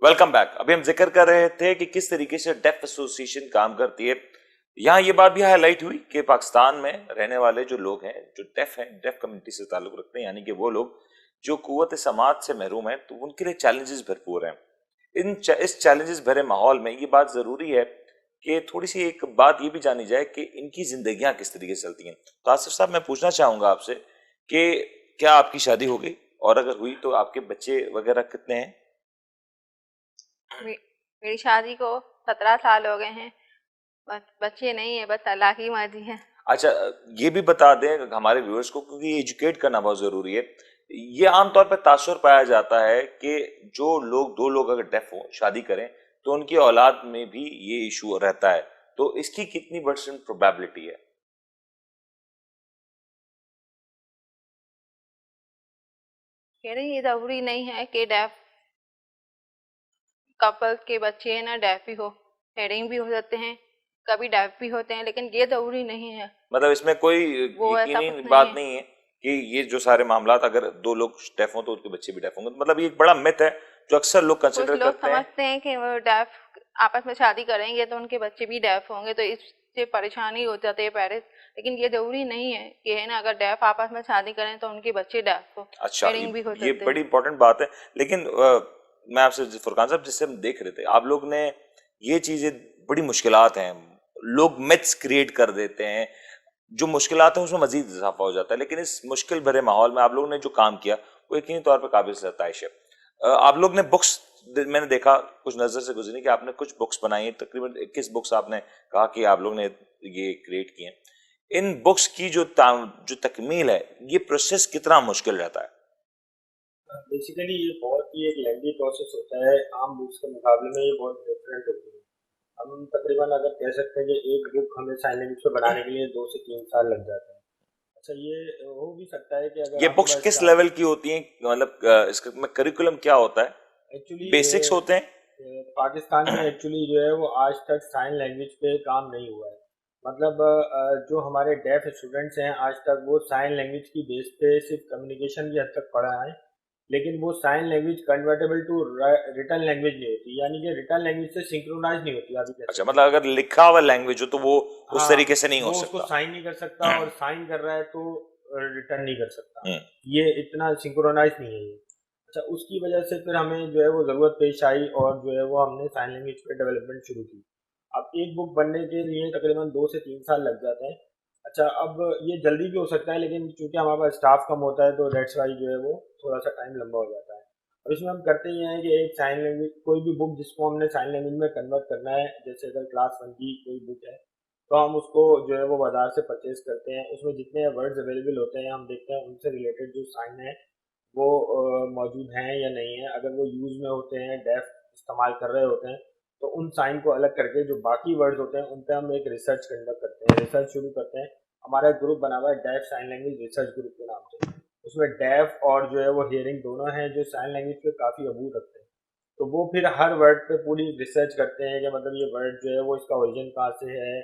Welcome back. अभी हम जिक्र कर रहे थे कि किस तरीके से डेफ एसोसिएशन काम करती है। यहाँ ये बात भी हाईलाइट हुई कि पाकिस्तान में रहने वाले जो लोग हैं, जो डेफ हैं, डेफ कम्युनिटी से ताल्लुक रखते हैं, यानी कि वो लोग जो कुव्वत समात से महरूम हैं, तो उनके लिए चैलेंजेस भरपूर हैं। इस चैलेंजेस भरे माहौल में ये बात जरूरी है कि थोड़ी सी एक बात ये भी जानी जाए कि इनकी जिंदगियां किस तरीके से चलती हैं। तो आसिफ साहब, मैं पूछना चाहूंगा आपसे कि क्या आपकी शादी हो गई, और अगर हुई तो आपके बच्चे वगैरह कितने हैं? मेरी शादी को 17 साल हो गए हैं। बच्चे नहीं है, बस तलाक ही मर्जी है। अच्छा, ये भी बता दें हमारे व्यूअर्स को, क्योंकि एजुकेट करना बहुत जरूरी है। ये आमतौर पर तासुर पाया जाता है कि जो लोग, दो लोग अगर डेफ हो, शादी करें, तो उनकी औलाद में भी ये इशू रहता है। तो इसकी कितनी परसेंट प्रोबेबिलिटी है? कह रही ये जरूरी नहीं है कि डेफ कपल के बच्चे है ना डेफ ही हो। हेयरिंग भी हो जाते हैं, कभी डेफ भी होते हैं, लेकिन ये जरूरी नहीं है। मतलब इसमें कोई वो ऐसा यकीनी कुछ नहीं बात है। नहीं है कि ये जो सारे मामलात, अगर दो लोग डेफ हों तो उनके बच्चे भी डेफ होंगे। मतलब ये एक बड़ा मिथ है जो अक्सर लोग कुछ कंसिडर लोग करते हैं। समझते हैं कि वो डेफ आपस में शादी करेंगे तो उनके बच्चे भी डेफ होंगे, तो इससे परेशानी हो जाती है पेरेंट्स। लेकिन ये जरूरी नहीं है कि है ना, अगर डेफ आपस में शादी करें तो उनके बच्चे डेफ हो। अच्छा, हेयरिंग भी हो ये सकते हैं। बड़ी इंपॉर्टेंट बात है। लेकिन मैं आपसे, फुरकान साहब, जिससे हम देख रहे थे, आप लोग ने ये चीजें, बड़ी मुश्किलात हैं, लोग मिथ्स क्रिएट कर देते हैं, जो मुश्किलात हैं उसमें मजीद इजाफा हो जाता है। लेकिन इस मुश्किल भरे माहौल में आप लोगों ने जो काम किया वो यकीनी तौर पर काबिल सताइश है। आप लोग ने बुक्स, मैंने देखा कुछ नजर से गुजरी कि आपने कुछ बुक्स बनाई हैं, तकरीबन 21 बुक्स आपने कहा कि आप लोग ने ये क्रिएट किए हैं। इन बुक्स की जो तकमील है, ये प्रोसेस कितना मुश्किल रहता है? बेसिकली ये बहुत ही एक लेंदी प्रोसेस होता है। आम बुक्स के मुकाबले में ये बहुत डिफरेंट होती है। हम तकरीबन अगर कह सकते हैं कि एक बुक हमें साइन लैंग्वेज पे बनाने के लिए 2 से 3 साल लग जाते हैं। अच्छा, ये हो भी सकता है कि अगर ये आपके बुक्स पास किस लेवल की होती हैं? मतलब इसका में करिकुलम क्या होता है? एक्चुअली बेसिक्स होते हैं? पाकिस्तान में एक्चुअली जो है वो आज तक साइन लैंग्वेज पे काम नहीं हुआ है। मतलब जो हमारे डेफ स्टूडेंट्स हैं आज तक वो साइन लैंग्वेज की बेस पे सिर्फ कम्युनिकेशन की हद तक पढ़ा है। लेकिन वो sign language convertible to written language नहीं होती, यानी कि रिटर्न लैंग्वेज से सिंक्रोनाइज नहीं होती, आप ये कह अच्छा, सकते हैं। मतलब अगर लिखा हुआ लैंग्वेज हो तो वो उस हाँ, तरीके से नहीं हो वो उसको सकता। साइन नहीं कर सकता, और साइन कर रहा है तो रिटर्न नहीं कर सकता। हम्म। ये इतना सिंक्रोनाइज नहीं है ये। अच्छा, उसकी वजह से फिर हमें जो है वो ज़रूरत पेश आई, और जो है वो हमने साइन लैंग्वेज पे डेवलपमेंट शुरू की। अब एक बुक बनने के लिए तकरीबन 2 से 3 साल लग जाते हैं। अच्छा, अब ये जल्दी भी हो सकता है, लेकिन चूंकि हमारे पास स्टाफ कम होता है तो डेट्स वाई जो है वो थोड़ा सा टाइम लंबा हो जाता है। अब इसमें हम करते ही हैं कि एक साइन लैंग्वेज, कोई भी बुक जिसको हमने साइन लैंग्वेज में कन्वर्ट करना है, जैसे अगर क्लास 1 की कोई बुक है तो हम उसको जो है वो बाजार से परचेज करते हैं। उसमें जितने वर्ड्स अवेलेबल होते हैं हम देखते हैं उनसे रिलेटेड जो साइन है वो मौजूद हैं या नहीं है। अगर वो यूज़ में होते हैं, डेफ इस्तेमाल कर रहे होते हैं, तो उन साइन को अलग करके जो बाकी वर्ड्स होते हैं उन पे हम एक रिसर्च कंडक्ट करते हैं, रिसर्च शुरू करते हैं। हमारा एक ग्रुप बना हुआ है deaf sign language research group के नाम से। उसमें डेफ और जो है वो हियरिंग दोनों हैं जो साइन लैंग्वेज पे काफ़ी अबूर रखते हैं। तो वो फिर हर वर्ड पे पूरी रिसर्च करते हैं कि मतलब ये वर्ड जो है वो इसका ओरिजिन कहाँ से है,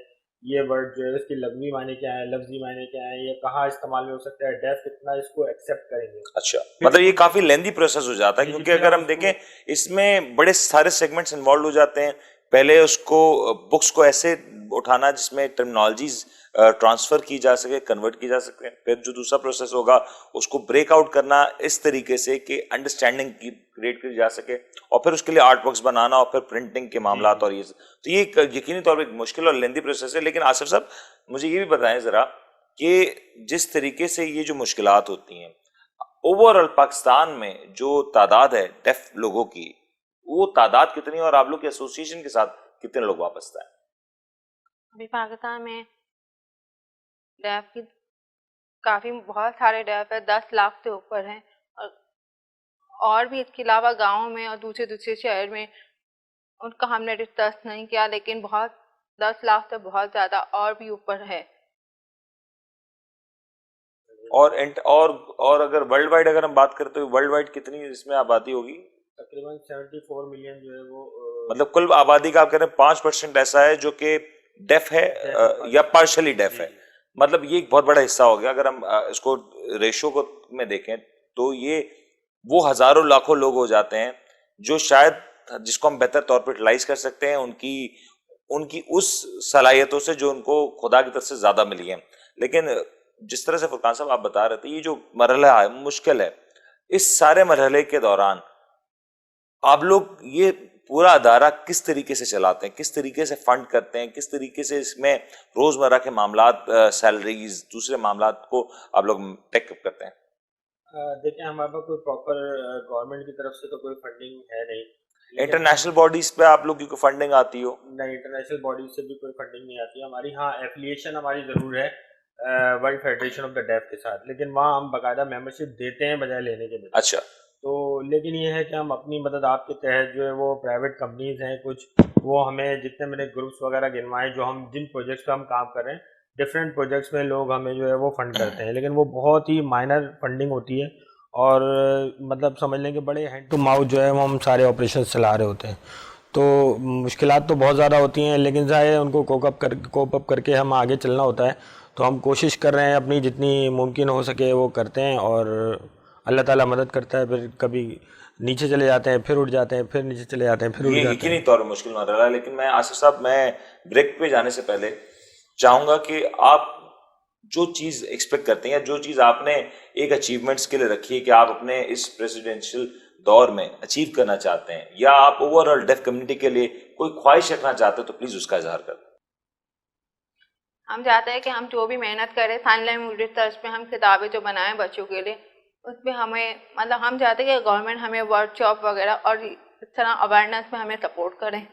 ये वर्ड जो है इसके लफ्जी मायने क्या है, लफ्जी मायने क्या है, ये कहाँ इस्तेमाल में हो सकता है, डेफ कितना इसको एक्सेप्ट करेंगे। अच्छा, फिर मतलब ये उस काफी लेंदी प्रोसेस हो जाता है, जी जी, क्योंकि फिर अगर हम हम उसको देखें इसमें बड़े सारे सेगमेंट्स इन्वॉल्व हो जाते हैं। पहले उसको, बुक्स को ऐसे उठाना जिसमें टर्मिनोलॉजीज ट्रांसफर की जा सके, कन्वर्ट की जा सके। फिर जो दूसरा प्रोसेस होगा, उसको ब्रेक आउट करना इस तरीके से कि अंडरस्टैंडिंग की क्रिएट की जा सके, और फिर उसके लिए आर्ट वर्क्स बनाना, और फिर प्रिंटिंग के जी मामला, जी। और ये तो ये यकीनी तौर पर एक मुश्किल और लेंदी प्रोसेस है। लेकिन आसिफ साहब, मुझे ये भी बताएं जरा कि जिस तरीके से ये जो मुश्किलात होती हैं, ओवरऑल पाकिस्तान में जो तादाद है डेफ लोगों की, वो तादाद कितनी है, और आप लोग के एसोसिएशन के साथ कितने लोग वापस हैं? अभी पाकिस्तान में डेफ की काफी बहुत सारे डेफ है, 10 लाख से ऊपर हैं। और भी इसके अलावा गाँव में और दूसरे दूसरे शहर में उनका हमने डिस्कस नहीं किया, लेकिन बहुत 10 लाख से बहुत ज्यादा और भी ऊपर है। और अगर वर्ल्ड वाइड अगर हम बात करें तो वर्ल्ड वाइड कितनी इसमें आबादी होगी? तकरीबन 74 मिलियन जो है वो मतलब कुल आबादी का आप कह रहे हैं 5% ऐसा है जो कि डेफ है, डेफ है या पाकिस्तान पार्शली में। डेफ जी है। जी। मतलब ये एक बहुत बड़ा हिस्सा हो गया। अगर हम इसको रेशो को में देखें तो ये वो हजारों लाखों लोग हो जाते हैं जो शायद जिसको हम बेहतर तौर पर यूटिलाइज कर सकते हैं उनकी उनकी उस सलाहियतों से जो उनको खुदा की तरफ से ज्यादा मिली है। लेकिन जिस तरह से फुरकान साहब आप बता रहे थे, ये जो मरहला है मुश्किल है, इस सारे मरहले के दौरान आप लोग ये पूरा अदारा किस तरीके से चलाते हैं, किस तरीके से फंड करते हैं, किस तरीके से इसमें रोजमर्रा के मामलात, सैलरीज, दूसरे मामलात को आप लोग टेकअप करते हैं? देखिए, हमारे पास कोई प्रॉपर गवर्नमेंट की तरफ से तो कोई फंडिंग है नहीं, लेकिन इंटरनेशनल बॉडीज पे आप लोग की कोई फंडिंग आती हो? नहीं, इंटरनेशनल बॉडीज से भी कोई फंडिंग नहीं आती है हमारी। हाँ, एफिलिएशन हमारी ज़रूर है World Federation of the Deaf के साथ, लेकिन वहाँ हम बाकायदा मेंबरशिप देते हैं बजाय लेने के। बजाय अच्छा। तो लेकिन ये है कि हम अपनी मदद आपके तहत जो है वो प्राइवेट कंपनीज हैं कुछ, वो हमें जितने मैंने ग्रुप्स वगैरह गिनवाए जो हम जिन प्रोजेक्ट्स पे हम काम कर रहे हैं, डिफरेंट प्रोजेक्ट्स में लोग हमें जो है वो फंड करते हैं, लेकिन वो बहुत ही माइनर फंडिंग होती है और मतलब समझ लें कि बड़े हैंड टू माउथ जो है वो हम सारे ऑपरेशन चला रहे होते हैं। तो मुश्किलात तो बहुत ज़्यादा होती हैं, लेकिन ज़ाहिर है उनको कोप अप करके हम आगे चलना होता है। तो हम कोशिश कर रहे हैं अपनी जितनी मुमकिन हो सके वो करते हैं और अल्लाह ताला मदद करता है। फिर कभी नीचे चले जाते हैं, फिर उठ जाते हैं, फिर नीचे चले जाते हैं, फिर उठ ये जाते यकीनी हैं। तौर पर मुश्किल ना रहा। लेकिन मैं आसिफ साहब, मैं ब्रेक पे जाने से पहले चाहूंगा कि आप जो चीज एक्सपेक्ट करते हैं या जो चीज आपने एक अचीवमेंट्स के लिए रखी है कि आप अपने इस प्रेसिडेंशियल दौर में अचीव करना चाहते हैं, या आप ओवरऑल डेफ कम्युनिटी के लिए कोई ख्वाहिश रखना चाहते हैं, तो प्लीज उसका इजहार करें। हम चाहते हैं कि हम जो भी मेहनत करें साइन लैंग्वेज तर्ज पे, हम किताबें जो बनाएं बच्चों के लिए, उसमें हमें मतलब हम चाहते हैं कि गवर्नमेंट हमें वर्कशॉप वगैरह और इस तरह अवेयरनेस में हमें सपोर्ट करें।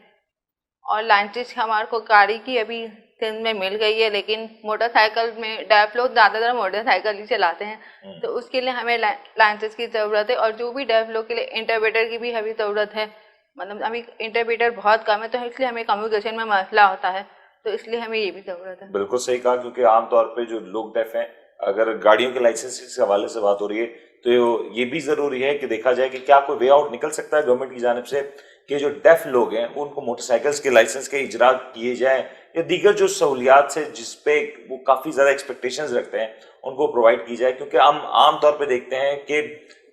और लैंचेज हमारे को गाड़ी की अभी सिंध में मिल गई है, लेकिन मोटरसाइकिल में डेफ लोग ज़्यादातर मोटरसाइकिल ही चलाते हैं, तो उसके लिए हमें लैंचेज की ज़रूरत है। और जो भी डेफ लोग के लिए इंटरप्रेटर की भी अभी ज़रूरत है, मतलब अभी इंटरप्रेटर बहुत कम है, तो इसलिए हमें कम्युनिकेशन में मसला होता है, तो इसलिए हमें ये भी ज़रूरत है। बिल्कुल सही कहा, क्योंकि आमतौर पे जो लोग डेफ हैं, अगर गाड़ियों के लाइसेंस के हवाले से बात हो रही है, तो ये भी जरूरी है कि देखा जाए कि क्या कोई वे आउट निकल सकता है गवर्नमेंट की जानिब से कि जो डेफ लोग हैं उनको मोटरसाइकिल्स के लाइसेंस के इजरा किए जाए, या दीगर जो सहूलियात से जिसपे वो काफी ज्यादा एक्सपेक्टेशंस रखते हैं उनको प्रोवाइड की जाए। क्योंकि हम आमतौर पे देखते हैं कि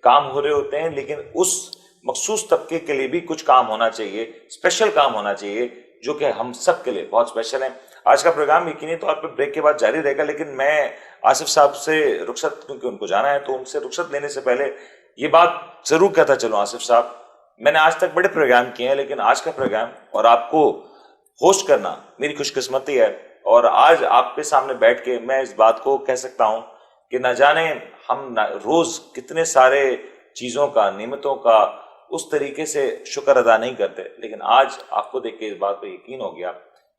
काम हो रहे होते हैं, लेकिन उस मखसूस तबके के लिए भी कुछ काम होना चाहिए, स्पेशल काम होना चाहिए, जो कि हम सब के लिए बहुत स्पेशल है। आज का प्रोग्राम यकीनी तौर पर ब्रेक के बाद जारी रहेगा, लेकिन मैं आसिफ साहब से रुखसत, क्योंकि उनको जाना है, तो उनसे रुखसत लेने से पहले ये बात जरूर कहता चलूं आसिफ साहब, मैंने आज तक बड़े प्रोग्राम किए हैं, लेकिन आज का प्रोग्राम और आपको होस्ट करना मेरी खुशकिस्मती है। और आज आपके सामने बैठ के मैं इस बात को कह सकता हूं कि न जाने हम रोज कितने सारे चीजों का, नियमतों का उस तरीके से शुक्र अदा नहीं करते, लेकिन आज आपको देख के इस बात पर यकीन हो गया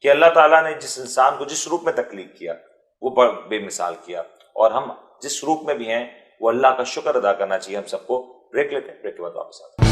कि अल्लाह ताला ने जिस इंसान को जिस रूप में तख्लीक किया वो बेमिसाल किया, और हम जिस रूप में भी हैं वो अल्लाह का शुक्र अदा करना चाहिए हम सबको। ब्रेक लेते हैं, ब्रेक के बाद वापस आते हैं।